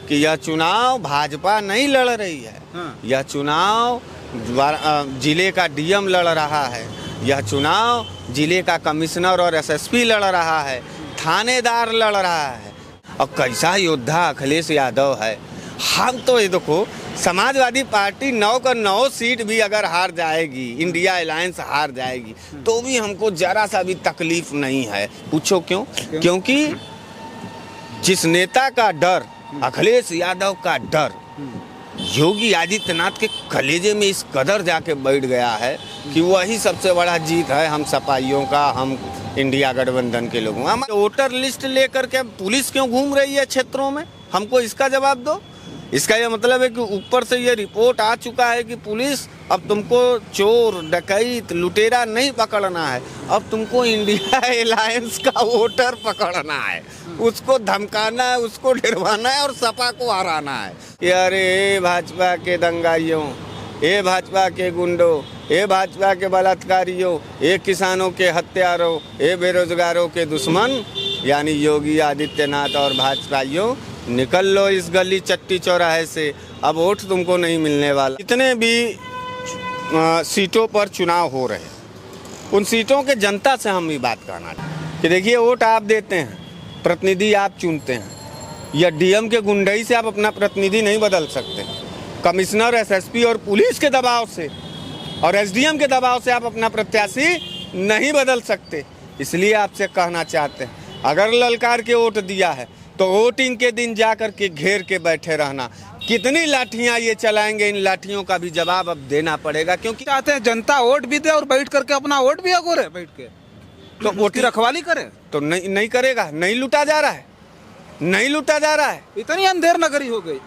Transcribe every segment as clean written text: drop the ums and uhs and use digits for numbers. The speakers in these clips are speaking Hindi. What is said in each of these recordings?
कि यह चुनाव भाजपा नहीं लड़ रही है। यह चुनाव जिले का डीएम लड़ रहा है, यह चुनाव जिले का कमिश्नर और एसएसपी लड़ रहा है, थानेदार लड़ रहा है। और कैसा योद्धा अखिलेश यादव है। हम तो ये देखो, समाजवादी पार्टी 9 का 9 सीट भी अगर हार जाएगी, इंडिया अलायंस हार जाएगी, तो भी हमको जरा सा भी तकलीफ नहीं है। पूछो क्यों? क्योंकि जिस नेता का डर, अखिलेश यादव का डर योगी आदित्यनाथ के कलेजे में इस कदर जाके बैठ गया है कि वही सबसे बड़ा जीत है हम सपाइयों का, हम इंडिया गठबंधन के लोगों। हम वोटर लिस्ट लेकर के पुलिस क्यों घूम रही है क्षेत्रों में? हमको इसका जवाब दो। इसका ये मतलब है कि ऊपर से ये रिपोर्ट आ चुका है कि पुलिस अब तुमको चोर, डकैत, लुटेरा नहीं पकड़ना है, अब तुमको इंडिया अलायंस का वोटर पकड़ना है, उसको धमकाना है, उसको डरवाना है और सपा को हराना है। कि अरे भाजपा के दंगाइयों, ए भाजपा के गुंडों, ए भाजपा के बलात्कारियों, ए किसानों के हत्यारों, ए बेरोजगारों के दुश्मन यानी योगी आदित्यनाथ और भाजपाइयों, निकल लो इस गली चट्टी चौराहे से, अब वोट तुमको नहीं मिलने वाला। जितने भी सीटों पर चुनाव हो रहे, उन सीटों के जनता से हम भी बात करना कि देखिए, वोट आप देते हैं, प्रतिनिधि आप चुनते हैं, या डीएम के गुंडई से आप अपना प्रतिनिधि नहीं बदल सकते। कमिश्नर, एसएसपी और पुलिस के दबाव से और एसडीएम के दबाव से आप अपना प्रत्याशी नहीं बदल सकते। इसलिए आपसे कहना चाहते हैं, अगर ललकार के वोट दिया है तो वोटिंग के दिन जाकर के घेर के बैठे रहना। कितनी लाठियां ये चलाएंगे, इन लाठियों का भी जवाब अब देना पड़ेगा। क्योंकि चाहते हैं जनता वोट भी दे और बैठ करके अपना वोट भी अगोरे बैठ के, तो वोट की रखवाली करे तो नहीं करेगा। नहीं लूटा जा रहा है, नहीं लूटा जा रहा है। इतनी अंधेर नगरी हो गई।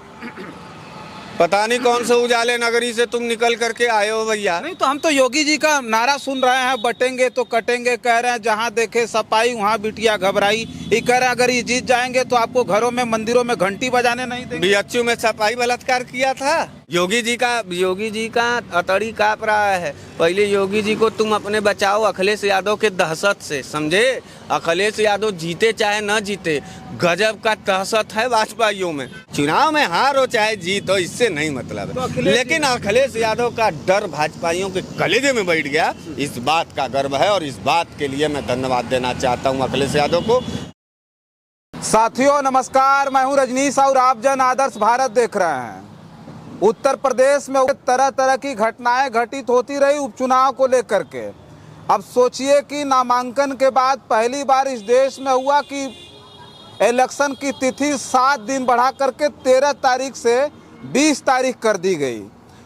पता नहीं कौन से उजाले नगरी से तुम निकल करके आए हो भैया। नहीं तो हम तो योगी जी का नारा सुन रहे हैं, बटेंगे तो कटेंगे, कह रहे हैं जहां देखे सपाई वहां बिटिया घबराई। ये कह रहे हैं अगर ये जीत जाएंगे तो आपको घरों में, मंदिरों में घंटी बजाने नहीं देंगे। बीएचयू में सपाई बलात्कार किया था। योगी जी का अतड़ी कांप रहा है। पहले योगी जी को तुम अपने बचाओ अखिलेश यादव के दहशत से, समझे? अखिलेश यादव जीते चाहे न जीते, गजब का दहशत है भाजपाइयों में। चुनाव में हार हो चाहे जीत हो, इससे नहीं मतलब है, तो लेकिन अखिलेश यादव का डर भाजपाइयों के कलेजे में बैठ गया, इस बात का गर्व है। और इस बात के लिए मैं धन्यवाद देना चाहता हूँ अखिलेश यादव को। साथियों नमस्कार, मैं हूं रजनीश और आप जन आदर्श भारत देख रहे हैं। उत्तर प्रदेश में तरह तरह की घटनाएं घटित होती रही उपचुनाव को लेकर के। अब सोचिए कि नामांकन के बाद पहली बार इस देश में हुआ कि इलेक्शन की तिथि 7 दिन बढ़ा करके 13 तारीख से 20 तारीख कर दी गई।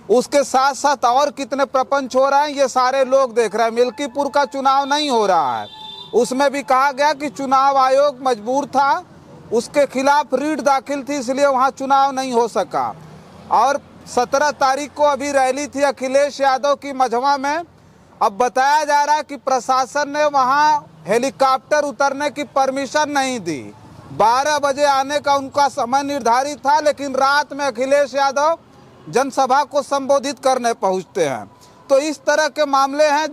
उसके साथ साथ और कितने प्रपंच हो रहे हैं ये सारे लोग देख रहे हैं। मिल्कीपुर का चुनाव नहीं हो रहा है, उसमें भी कहा गया कि चुनाव आयोग मजबूर था, उसके खिलाफ रीट दाखिल थी, इसलिए वहाँ चुनाव नहीं हो सका। और 17 तारीख को अभी रैली थी अखिलेश यादव की मझवा में। अब बताया जा रहा है कि प्रशासन ने वहाँ हेलीकॉप्टर उतरने की परमिशन नहीं दी। 12 बजे आने का उनका समय निर्धारित था, लेकिन रात में अखिलेश यादव जनसभा को संबोधित करने पहुँचते हैं। तो इस तरह के मामले हैं,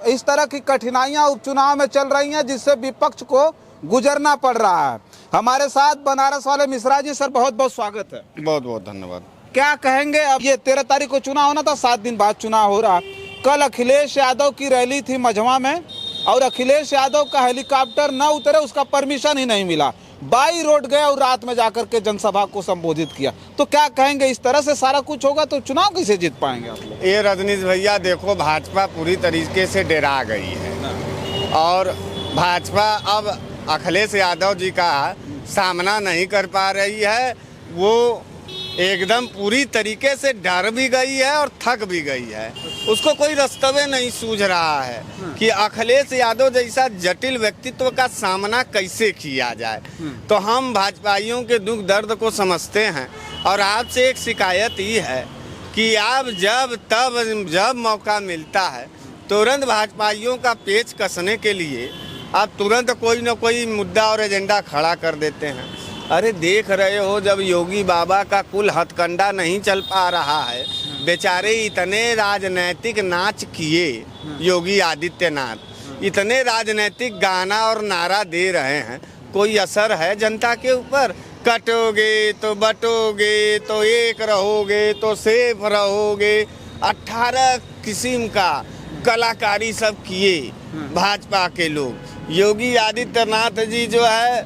इस तरह की कठिनाइयाँ उपचुनाव में चल रही हैं, जिससे विपक्ष को गुजरना पड़ रहा है। हमारे साथ बनारस वाले मिश्रा जी, सर बहुत बहुत स्वागत है। बहुत बहुत धन्यवाद। क्या कहेंगे? अब ये 13 तारीख को चुनाव होना था, 7 दिन बाद चुनाव हो रहा। कल अखिलेश यादव की रैली थी मझवा में और अखिलेश यादव का हेलीकॉप्टर न उतरे, उसका परमिशन ही नहीं मिला, बाई रोड गए और रात में जाकर के जनसभा को संबोधित किया। तो क्या कहेंगे, इस तरह से सारा कुछ होगा तो चुनाव कैसे जीत पाएंगे आप लोग? ये रजनीश भैया देखो, भाजपा पूरी तरीके से डरा गई है और भाजपा अब अखिलेश यादव जी का सामना नहीं कर पा रही है। वो एकदम पूरी तरीके से डर भी गई है और थक भी गई है। उसको कोई रास्ते नहीं सूझ रहा है कि अखिलेश यादव जैसा जटिल व्यक्तित्व का सामना कैसे किया जाए। तो हम भाजपाइयों के दुख दर्द को समझते हैं और आपसे एक शिकायत ही है कि आप जब मौका मिलता है तुरंत भाजपाइयों का पेच कसने के लिए आप तुरंत कोई न कोई मुद्दा और एजेंडा खड़ा कर देते हैं। अरे देख रहे हो, जब योगी बाबा का कुल हथकंडा नहीं चल पा रहा है, बेचारे इतने राजनैतिक नाच किए योगी आदित्यनाथ, इतने राजनैतिक गाना और नारा दे रहे हैं, कोई असर है जनता के ऊपर? कटोगे तो बटोगे तो एक रहोगे तो सेफ रहोगे। 18 किस्म का कलाकारी सब किए भाजपा के लोग। योगी आदित्यनाथ जी जो है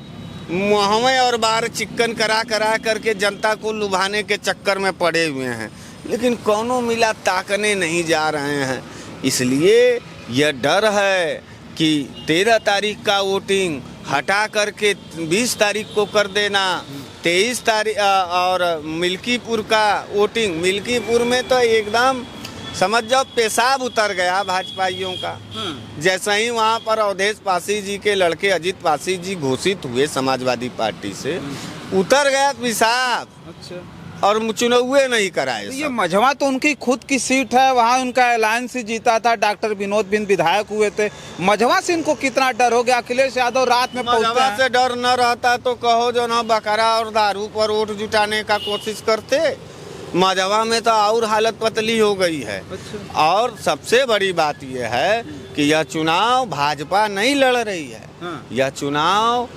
मुहम्मे और बाहर चिक्कन करा करके जनता को लुभाने के चक्कर में पड़े हुए हैं, लेकिन कौनों मिला ताकने नहीं जा रहे हैं। इसलिए यह डर है कि 13 तारीख का वोटिंग हटा करके 20 तारीख को कर देना। 23 तारीख और मिल्कीपुर का वोटिंग, मिल्कीपुर में तो एकदम समझ जाओ पेशाब उतर गया भाजपाइयों का। जैसे ही वहाँ पर अवधेश पासी जी के लड़के अजित पासी जी घोषित हुए समाजवादी पार्टी से, उतर गया पेशाब। अच्छा, और चुनाव नहीं कराए। तो ये मझवा तो उनकी खुद की सीट है, वहाँ उनका अलायंस ही जीता था, डॉक्टर विनोद बिंद विधायक हुए थे। मझवा से इनको कितना डर हो गया? अखिलेश यादव रात में पहुंचते हैं। से डर न रहता तो कहो जो ना बकरा और दारू पर वोट जुटाने का कोशिश करते। मझवा में तो और हालत पतली हो गई है। अच्छा। और सबसे बड़ी बात यह है कि यह चुनाव भाजपा नहीं लड़ रही है। यह चुनाव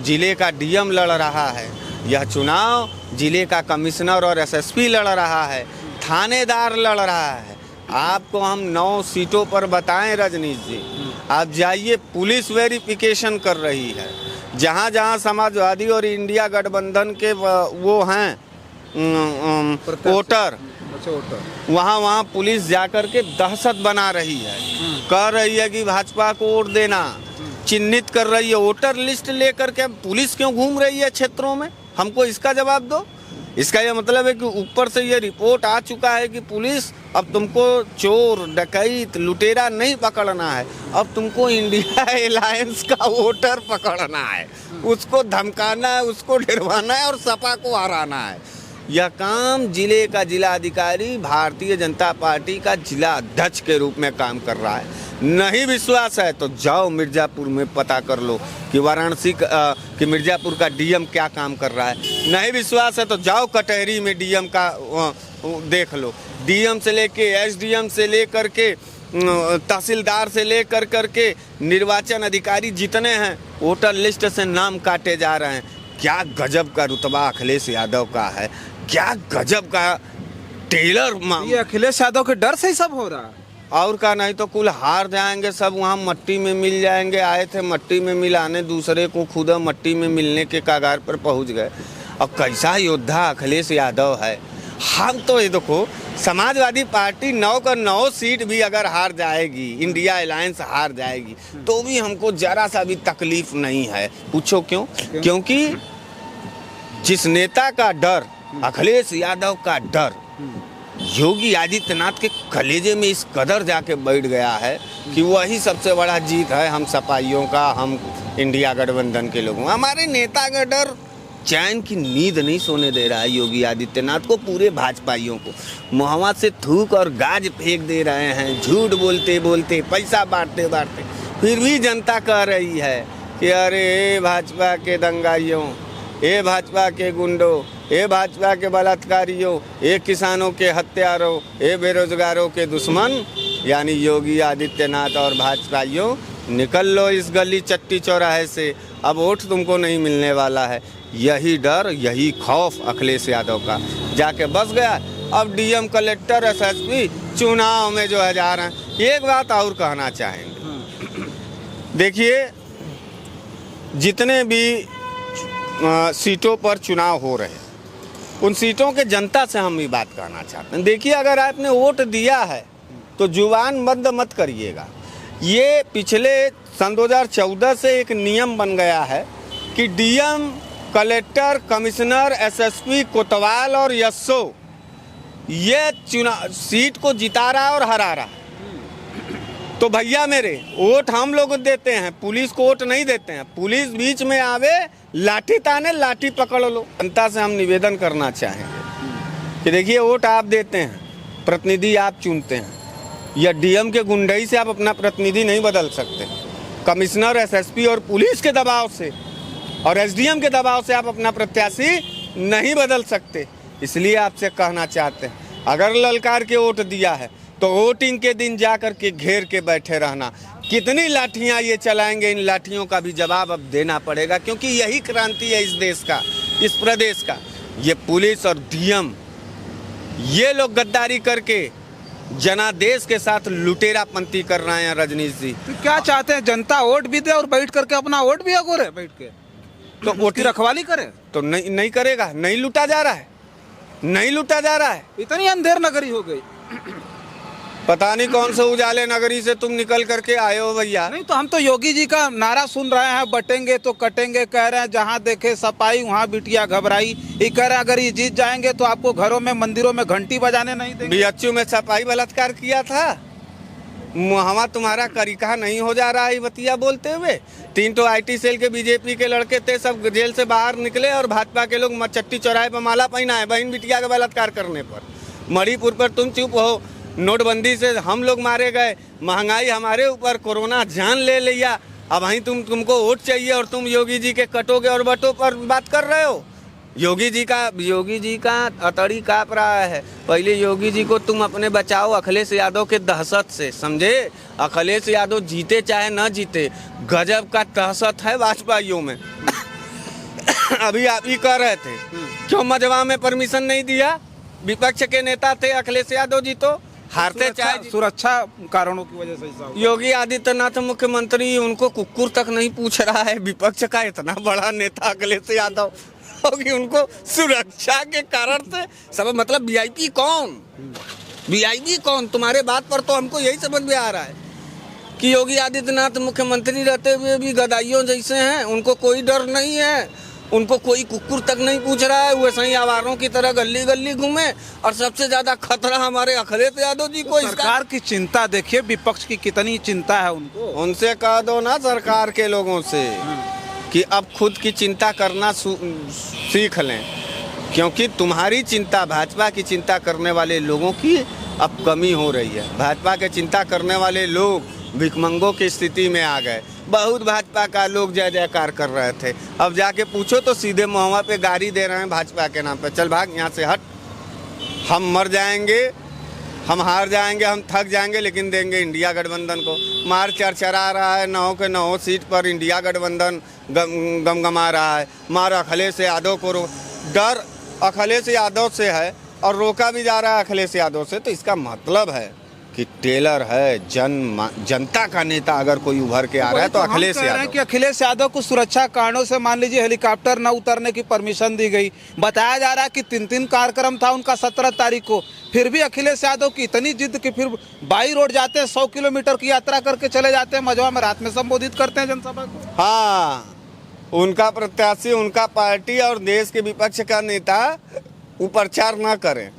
जिले का डीएम लड़ रहा है। यह चुनाव जिले का कमिश्नर और एसएसपी लड़ रहा है, थानेदार लड़ रहा है। आपको हम 9 सीटों पर बताएं रजनीश जी, आप जाइए, पुलिस वेरिफिकेशन कर रही है। जहाँ जहाँ समाजवादी और इंडिया गठबंधन के वो हैं वोटर, वहाँ पुलिस जाकर के दहशत बना रही है। कह रही है कि भाजपा को वोट देना, चिन्हित कर रही है। वोटर लिस्ट लेकर के पुलिस क्यों घूम रही है क्षेत्रों में? हमको इसका जवाब दो। इसका यह मतलब है कि ऊपर से ये रिपोर्ट आ चुका है कि पुलिस अब तुमको चोर डकैत लुटेरा नहीं पकड़ना है, अब तुमको इंडिया अलायंस का वोटर पकड़ना है, उसको धमकाना है, उसको डरवाना है और सपा को हराना है। यह काम जिले का जिलाधिकारी भारतीय जनता पार्टी का जिला अध्यक्ष के रूप में काम कर रहा है। नहीं विश्वास है तो जाओ मिर्ज़ापुर में पता कर लो कि वाराणसी कि मिर्ज़ापुर का डीएम क्या काम कर रहा है। नहीं विश्वास है तो जाओ कटहरी में डीएम का देख लो। डीएम से लेके एसडीएम से लेकर के तहसीलदार से लेकर करके निर्वाचन अधिकारी जितने हैं, वोटर लिस्ट से नाम काटे जा रहे हैं। क्या गजब का रुतबा अखिलेश यादव का है, क्या गजब का टेलर। ये अखिलेश यादव के डर से ही सब हो रहा है। और का नहीं तो कुल हार जाएंगे सब, वहाँ मट्टी में मिल जाएंगे। आए थे मट्टी में मिलाने, दूसरे को खुद मट्टी में मिलने के कगार पर पहुँच गए। अब कैसा योद्धा अखिलेश यादव है। हम तो ये देखो, समाजवादी पार्टी 9 का 9 सीट भी अगर हार जाएगी, इंडिया अलायंस हार जाएगी, तो भी हमको जरा सा भी तकलीफ नहीं है। पूछो क्यों? क्योंकि जिस नेता का डर, अखिलेश यादव का डर योगी आदित्यनाथ के कलेजे में इस कदर जाके बैठ गया है कि वही सबसे बड़ा जीत है हम सपाइयों का, हम इंडिया गठबंधन के लोगों। हमारे नेता का डर चैन की नींद नहीं सोने दे रहा है योगी आदित्यनाथ को, पूरे भाजपाइयों को। मुहम्मा से थूक और गाज फेंक दे रहे हैं, झूठ बोलते बोलते, पैसा बांटते बांटते। फिर भी जनता कह रही है कि अरे भाजपा के दंगाइयों, ए भाजपा के गुंडों, ए भाजपा के बलात्कारियों, ए किसानों के हत्यारों, ए बेरोजगारों के दुश्मन, यानी योगी आदित्यनाथ और भाजपाइयों, निकल लो इस गली चट्टी चौराहे से, अब वोट तुमको नहीं मिलने वाला है। यही डर, यही खौफ अखिलेश यादव का जाके बस गया। अब डीएम, कलेक्टर, एसएसपी चुनाव में जो है जा रहे हैं। एक बात और कहना चाहेंगे, देखिए जितने भी सीटों पर चुनाव हो रहे हैं, उन सीटों के जनता से हम ये बात कहना चाहते हैं। देखिए, अगर आपने वोट दिया है तो जुबान बंद मत करिएगा। ये पिछले सन 2014 से एक नियम बन गया है कि डीएम, कलेक्टर, कमिश्नर, एसएसपी, कोतवाल और एसओ ये चुनाव सीट को जिता रहा और हरा रहा है। तो भैया मेरे, वोट हम लोग देते हैं, पुलिस को वोट नहीं देते हैं। पुलिस बीच में आवे, लाठी ताने, लाठी पकड़ लो। जनता से हम निवेदन करना चाहेंगे कि देखिए, वोट आप देते हैं, प्रतिनिधि आप चुनते हैं। या डीएम के गुंडई से आप अपना प्रतिनिधि नहीं बदल सकते। कमिश्नर, एसएसपी और पुलिस के दबाव से और एसडीएम के दबाव से आप अपना प्रत्याशी नहीं बदल सकते। इसलिए आपसे कहना चाहते हैं, अगर ललकार के वोट दिया है तो वोटिंग के दिन जा कर के घेर के बैठे रहना, कितनी लाठियां ये चलाएंगे, इन लाठियों का भी जवाब अब देना पड़ेगा, क्योंकि यही क्रांति है इस देश का, इस प्रदेश का। ये पुलिस और डीएम, ये लोग गद्दारी करके जनादेश के साथ लुटेरापंती कर रहे हैं। रजनीश जी तो क्या चाहते हैं, जनता वोट भी दे और बैठ करके अपना वोट भी अगोरे बैठ के, तो वोट की रखवाली करे? तो नहीं करेगा, नहीं लूटा जा रहा है, नहीं लूटा जा रहा है। इतनी अंधेर नगरी हो गई। पता नहीं कौन से उजाले नगरी से तुम निकल करके आए हो भैया। नहीं तो हम तो योगी जी का नारा सुन रहे हैं, बटेंगे तो कटेंगे, कह रहे हैं जहाँ देखे सफाई वहाँ बिटिया घबराई। ये कह रहे हैं अगर ये जीत जाएंगे तो आपको घरों में मंदिरों में घंटी बजाने नहीं देंगे। बीएचयू में सफाई बलात्कार किया था, वहाँ तुम्हारा करिका नहीं हो जा रहा है बतिया बोलते हुए। 3 तो IT सेल के बीजेपी के लड़के थे, सब जेल से बाहर निकले और भाजपा के लोग चट्टी चौराहे पर माला पहना है बहन बिटिया का बलात्कार करने पर। मणिपुर पर तुम चुप हो, नोटबंदी से हम लोग मारे गए, महंगाई हमारे ऊपर, कोरोना जान ले लिया। अब वहीं तुमको वोट चाहिए और तुम योगी जी के कटोगे और बटों पर बात कर रहे हो। योगी जी का अतड़ी काँप रहा है। पहले योगी जी को तुम अपने बचाओ अखिलेश यादव के दहशत से, समझे? अखिलेश यादव जीते चाहे न जीते, गजब का दहशत है भाजपाइयों में। अभी आप ही कह रहे थे क्यों मजवा में परमिशन नहीं दिया? विपक्ष के नेता थे अखिलेश यादव जी, तो हारते चाहे सुरक्षा कारणों की वजह से ऐसा हुआ। योगी आदित्यनाथ मुख्यमंत्री उनको कुकुर तक नहीं पूछ रहा है। विपक्ष का इतना बड़ा नेता अखिलेश यादव होगी, उनको सुरक्षा के कारण से सब, मतलब वीआईपी कौन? तुम्हारे बात पर तो हमको यही समझ में आ रहा है कि योगी आदित्यनाथ मुख्यमंत्री रहते हुए भी गदाइयों जैसे हैं, उनको कोई डर नहीं है, उनको कोई कुकुर तक नहीं पूछ रहा है। वैसे ही आवारों की तरह गली गली घूमे। और सबसे ज्यादा खतरा हमारे अखिलेश यादव जी को। सरकार की चिंता देखिए, विपक्ष की कितनी चिंता है उनको। उनसे कह दो ना सरकार के लोगों से कि अब खुद की चिंता करना सीख लें, क्योंकि तुम्हारी चिंता, भाजपा की चिंता करने वाले लोगों की अब कमी हो रही है। भाजपा के चिंता करने वाले लोग भिखमंगों की स्थिति में आ गए। बहुत भाजपा का लोग जय जयकार कर रहे थे, अब जाके पूछो तो सीधे मुहम्मा पे गाड़ी दे रहे हैं भाजपा के नाम पे। चल भाग यहाँ से हट, हम मर जाएंगे, हम हार जाएंगे, हम थक जाएंगे, लेकिन देंगे इंडिया गठबंधन को। मार चरचरा रहा है, 9 के 9 सीट पर इंडिया गठबंधन गमगमा रहा है। मार अखिलेश यादव को डर अखिलेश यादव से है और रोका भी जा रहा है अखिलेश यादव से। तो इसका मतलब है कि टेलर है जनता का नेता अगर कोई उभर के आ रहा है तो अखिलेश यादव। कि अखिलेश यादव को सुरक्षा कारणों से मान लीजिए हेलीकॉप्टर न उतरने की परमिशन दी गई। बताया जा रहा है कि 3 कार्यक्रम था उनका 17 तारीख को, फिर भी अखिलेश यादव की इतनी जिद कि फिर बाई रोड जाते हैं, 100 किलोमीटर की यात्रा करके चले जाते हैं मझवा में, रात में संबोधित करते हैं जनसभा को। हाँ, उनका प्रत्याशी, उनका पार्टी और देश के विपक्ष का नेता वो प्रचार न करें।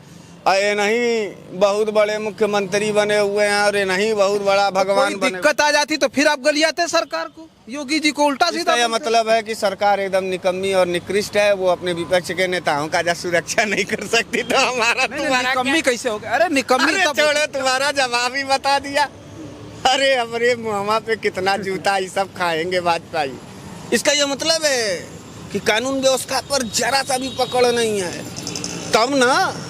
ये नहीं बहुत बड़े मुख्यमंत्री बने हुए हैं और ये नहीं बहुत बड़ा भगवान बने। दिक्कत आ जाती तो फिर आप गलियाते सरकार को, योगी जी को उल्टा सीधा। यह मतलब है कि सरकार एकदम निकम्मी और निकृष्ट है, वो अपने विपक्ष के नेताओं का सुरक्षा नहीं कर सकती। तो हमारा निकम्मी कैसे हो गया? अरे निकम्मी छोड़ो, तुम्हारा जवाब ही बता दिया। अरे हमारे मुहम्मा पे कितना जूता ये सब खाएंगे भाजपा। इसका यह मतलब है कि कानून व्यवस्था पर जरा सा भी पकड़ नहीं है। तब ना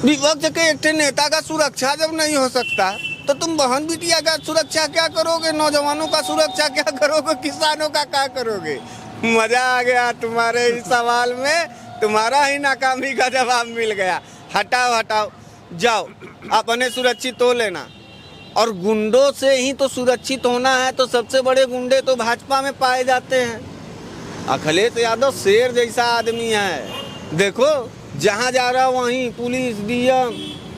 विपक्ष के एक नेता का सुरक्षा जब नहीं हो सकता तो तुम बहन बिटिया का सुरक्षा क्या करोगे, नौजवानों का सुरक्षा क्या करोगे, किसानों का क्या करोगे? मजा आ गया तुम्हारे इस सवाल में, तुम्हारा ही नाकामी का जवाब मिल गया। हटाओ, जाओ अपने सुरक्षित हो लेना। और गुंडों से ही तो सुरक्षित होना है, तो सबसे बड़े गुंडे तो भाजपा में पाए जाते हैं। अखिलेश यादव शेर जैसा आदमी है। देखो जहाँ जा रहा वहीं पुलिस, डीएम,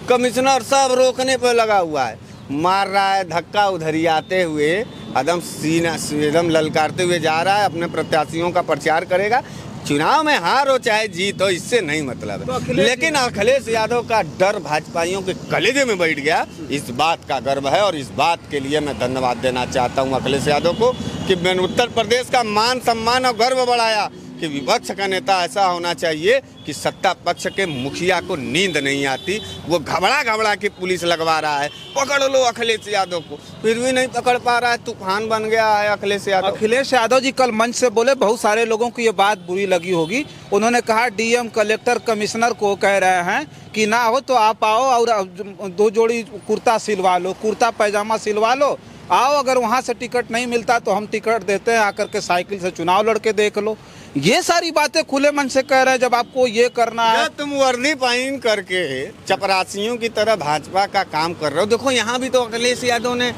कमिश्नर सब रोकने पर लगा हुआ है, मार रहा है धक्का। उधर ही आते हुए एकदम ललकारते हुए जा रहा है, अपने प्रत्याशियों का प्रचार करेगा। चुनाव में हार हो चाहे जीत हो, इससे नहीं मतलब है। लेकिन अखिलेश यादव का डर भाजपाइयों के कलेजे में बैठ गया, इस बात का गर्व है। और इस बात के लिए मैं धन्यवाद देना चाहता हूं अखिलेश यादव को कि मैंने उत्तर प्रदेश का मान सम्मान और गर्व बढ़ाया कि विपक्ष का नेता ऐसा होना चाहिए कि सत्ता पक्ष के मुखिया को नींद नहीं आती, वो घबरा के पुलिस लगवा रहा है, पकड़ लो अखिलेश यादव को, फिर भी नहीं पकड़ पा रहा है। तूफान बन गया है अखिलेश यादव। अखिलेश यादव जी कल मंच से बोले, बहुत सारे लोगों को ये बात बुरी लगी होगी। उन्होंने कहा डीएम, कलेक्टर, कमिश्नर को कह रहे हैं कि ना हो तो आप आओ और 2 जोड़ी कुर्ता सिलवा लो, कुर्ता पैजामा सिलवा लो आओ अगर वहाँ से टिकट नहीं मिलता तो हम टिकट देते हैं, आकर के साइकिल से चुनाव लड़के देख लो। ये सारी बातें खुले मन से कह रहे हैं। जब आपको ये करना है, तुम वर्दी पाइन करके चपरासियों की तरह भाजपा का काम कर रहे हो। देखो यहाँ भी तो अखिलेश यादव ने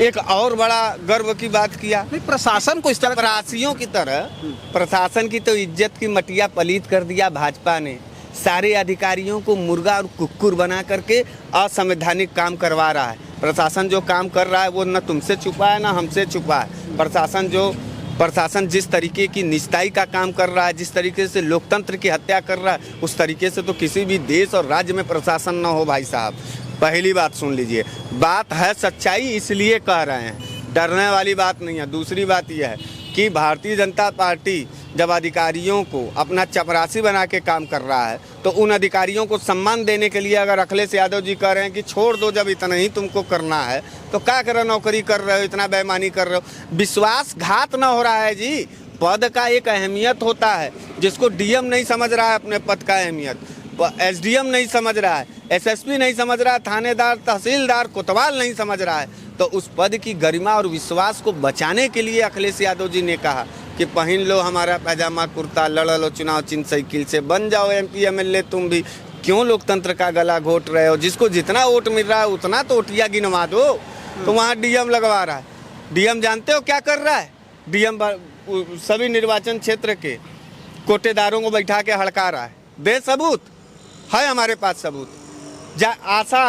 एक और बड़ा गर्व की बात किया। नहीं, प्रशासन को इस तरह चपरासियों की तरह प्रशासन की तो इज्जत की मटिया पलीत कर दिया भाजपा ने। सारे अधिकारियों को मुर्गा और कुक्कुर बना करके असंवैधानिक काम करवा रहा है। प्रशासन जो काम कर रहा है वो न तुमसे छुपा है न हमसे छुपा है। प्रशासन जिस तरीके की निस्ताई का काम कर रहा है, जिस तरीके से लोकतंत्र की हत्या कर रहा है, उस तरीके से तो किसी भी देश और राज्य में प्रशासन न हो भाई साहब। पहली बात सुन लीजिए, बात है सच्चाई इसलिए कह रहे हैं, डरने वाली बात नहीं है। दूसरी बात यह है कि भारतीय जनता पार्टी जब अधिकारियों को अपना चपरासी बना के काम कर रहा है तो उन अधिकारियों को सम्मान देने के लिए अगर अखिलेश यादव जी कह रहे हैं कि छोड़ दो, जब इतना ही तुमको करना है तो क्या करो, नौकरी कर रहे हो, इतना बेईमानी कर रहे हो। विश्वासघात ना हो रहा है जी। पद का एक अहमियत होता है, जिसको डीएम नहीं समझ रहा है अपने पद का अहमियत, एसडीएम नहीं समझ रहा है, एसएसपी नहीं समझ रहा है, थानेदार, तहसीलदार, कोतवाल नहीं समझ रहा है, तो उस पद की गरिमा और विश्वास को बचाने के लिए अखिलेश यादव जी ने कहा कि पहन लो हमारा पैजामा कुर्ता, लड़ लो चुनाव चिन्ह साइकिल से, बन जाओ एमपी एमएलए तुम भी। क्यों लोकतंत्र का गला घोट रहे हो? जिसको जितना वोट मिल रहा है उतना तो ओटिया गिनवा दो। तो वहाँ डीएम लगवा रहा है। डीएम जानते हो क्या कर रहा है? डीएम सभी निर्वाचन क्षेत्र के कोटेदारों को बैठा के हड़का रहा है। दे सबूत, है हमारे पास सबूत। आशा,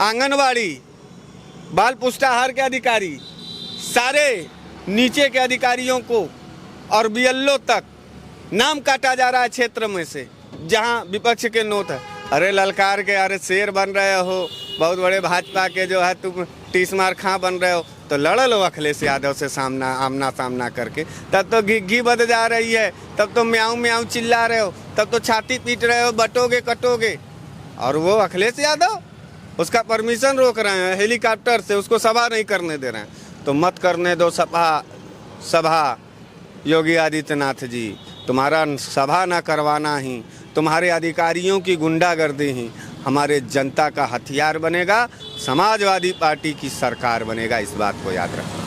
आंगनवाड़ी, बाल पुष्टाहार के अधिकारी, सारे नीचे के अधिकारियों को और बीएलओ तक नाम काटा जा रहा है क्षेत्र में से जहां विपक्ष के नोट है। अरे ललकार के, अरे शेर बन रहे हो, बहुत बड़े भाजपा के जो है तुम टीसमार खां बन रहे हो, तो लड़ लो अखिलेश यादव से आमना सामना करके। तब तो घी बद जा रही है, तब तो म्याऊं म्याऊं चिल्ला रहे हो, तब तो छाती पीट रहे हो, बटोगे कटोगे। और वो अखिलेश यादव उसका परमिशन रोक रहे हैं हेलीकॉप्टर से, उसको सभा नहीं करने दे रहे हैं। तो मत करने दो सभा योगी आदित्यनाथ जी। तुम्हारा सभा ना करवाना ही, तुम्हारे अधिकारियों की गुंडागर्दी ही हमारे जनता का हथियार बनेगा। समाजवादी पार्टी की सरकार बनेगा, इस बात को याद रखना।